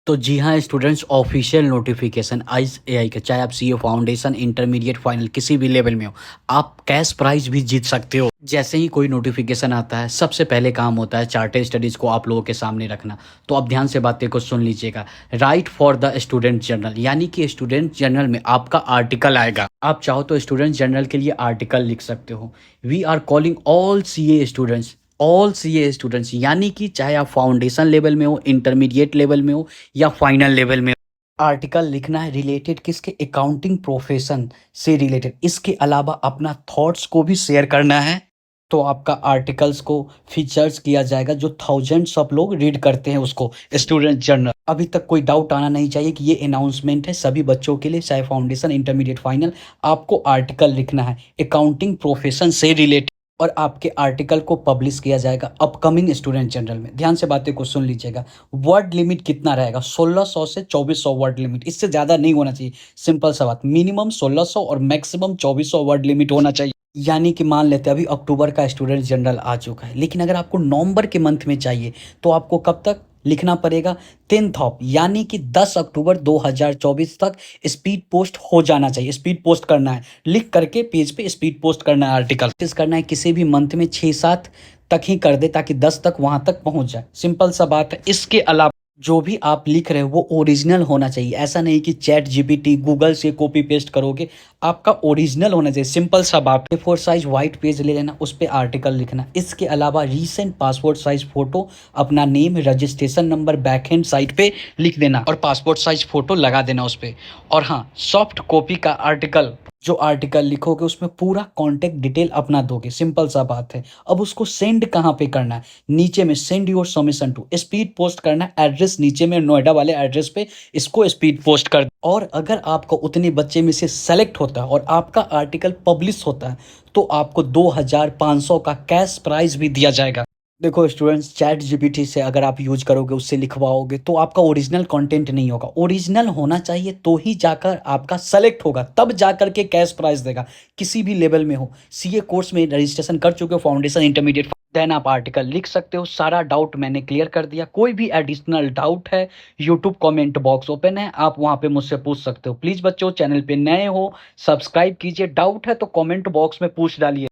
तो जी हाँ students, official notification eyes AI का, चाहे आप सीए फाउंडेशन, इंटरमीडिएट, फाइनल किसी भी लेवल में हो, आप कैश प्राइज भी जीत सकते हो। जैसे ही कोई नोटिफिकेशन आता है, सबसे पहले काम होता है चार्टेड स्टडीज़ को आप लोगों के सामने रखना। तो आप ध्यान से बातें को सुन लीजिएगा। Right for the student journal, यानी कि स्टूडेंट जर्नल में आपका आर्टिकल आएगा। आप चाहो तो स्टूडेंट जर्नल के लिए आर्टिकल लिख सकते हो। We are calling all CA students, यानी कि चाहे आप फाउंडेशन लेवल में हो, इंटरमीडिएट लेवल में हो या फाइनल लेवल में हो, आर्टिकल लिखना है रिलेटेड किसके, अकाउंटिंग प्रोफेशन से रिलेटेड। इसके अलावा अपना थॉट्स को भी शेयर करना है। तो आपका आर्टिकल्स को फीचर्स किया जाएगा, जो थाउजेंड्स ऑफ लोग रीड करते हैं उसको, स्टूडेंट जर्नल। अभी तक कोई डाउट आना नहीं चाहिए कि ये अनाउंसमेंट है सभी बच्चों के लिए, चाहे फाउंडेशन, इंटरमीडिएट, फाइनल। आपको आर्टिकल लिखना है अकाउंटिंग प्रोफेशन से रिलेटेड, और आपके आर्टिकल को पब्लिश किया जाएगा अपकमिंग स्टूडेंट जनरल में। ध्यान से बातें को सुन लीजिएगा। वर्ड लिमिट कितना रहेगा? 1600 से 2400 वर्ड लिमिट, इससे ज़्यादा नहीं होना चाहिए। सिंपल सा बात, मिनिमम 1600 और मैक्सिमम 2400 वर्ड लिमिट होना चाहिए। यानी कि मान लेते हैं अभी अक्टूबर का स्टूडेंट जनरल आ चुका है, लेकिन अगर आपको नवंबर के मंथ में चाहिए तो आपको कब तक लिखना पड़ेगा? 10th ऑफ, यानी कि 10 अक्टूबर 2024 तक स्पीड पोस्ट हो जाना चाहिए। स्पीड पोस्ट करना है, लिख करके पेज पे स्पीड पोस्ट करना है आर्टिकल। कोशिश करना है किसी भी मंथ में 6-7 तक ही कर दे, ताकि 10 तक वहां तक पहुंच जाए। सिंपल सा बात है। इसके अलावा जो भी आप लिख रहे हो वो ओरिजिनल होना चाहिए। ऐसा नहीं कि चैट जीपीटी, गूगल से कॉपी पेस्ट करोगे। आपका ओरिजिनल होना चाहिए। सिंपल सा बात है। 4 साइज वाइट पेज ले लेना, उस पर आर्टिकल लिखना। इसके अलावा रीसेंट पासपोर्ट साइज फोटो, अपना name, registration number back hand side पे लिख देना और पासपोर्ट साइज फोटो लगा देना उस पर। और हाँ, सॉफ्ट कॉपी का आर्टिकल, जो आर्टिकल लिखोगे उसमें पूरा कॉन्टेक्ट डिटेल अपना दोगे। सिंपल सा बात है। अब उसको सेंड कहाँ पे करना है? नीचे में send your submission to, speed post करना है। एड्रेस नीचे में नोएडा वाले एड्रेस पे इसको स्पीड पोस्ट कर। और अगर आपको उतने बच्चे में से सेलेक्ट होता है और आपका आर्टिकल पब्लिश होता है, तो आपको 2500 का कैश प्राइज भी दिया जाएगा। देखो स्टूडेंट्स, चैट जीपीटी से अगर आप यूज करोगे, उससे लिखवाओगे, तो आपका ओरिजिनल कंटेंट नहीं होगा। ओरिजिनल होना चाहिए तो ही जाकर आपका सेलेक्ट होगा, तब जाकर के कैश प्राइस देगा। किसी भी लेवल में हो, सीए कोर्स में रजिस्ट्रेशन कर चुके हो, फाउंडेशन, इंटरमीडिएट, देन आप आर्टिकल लिख सकते हो। सारा डाउट मैंने क्लियर कर दिया। कोई भी एडिशनल डाउट है, यूट्यूब कमेंट बॉक्स ओपन है, आप वहां पे मुझसे पूछ सकते हो। प्लीज बच्चों, चैनल पे नए हो, सब्सक्राइब कीजिए। डाउट है तो कमेंट बॉक्स में पूछ डालिए।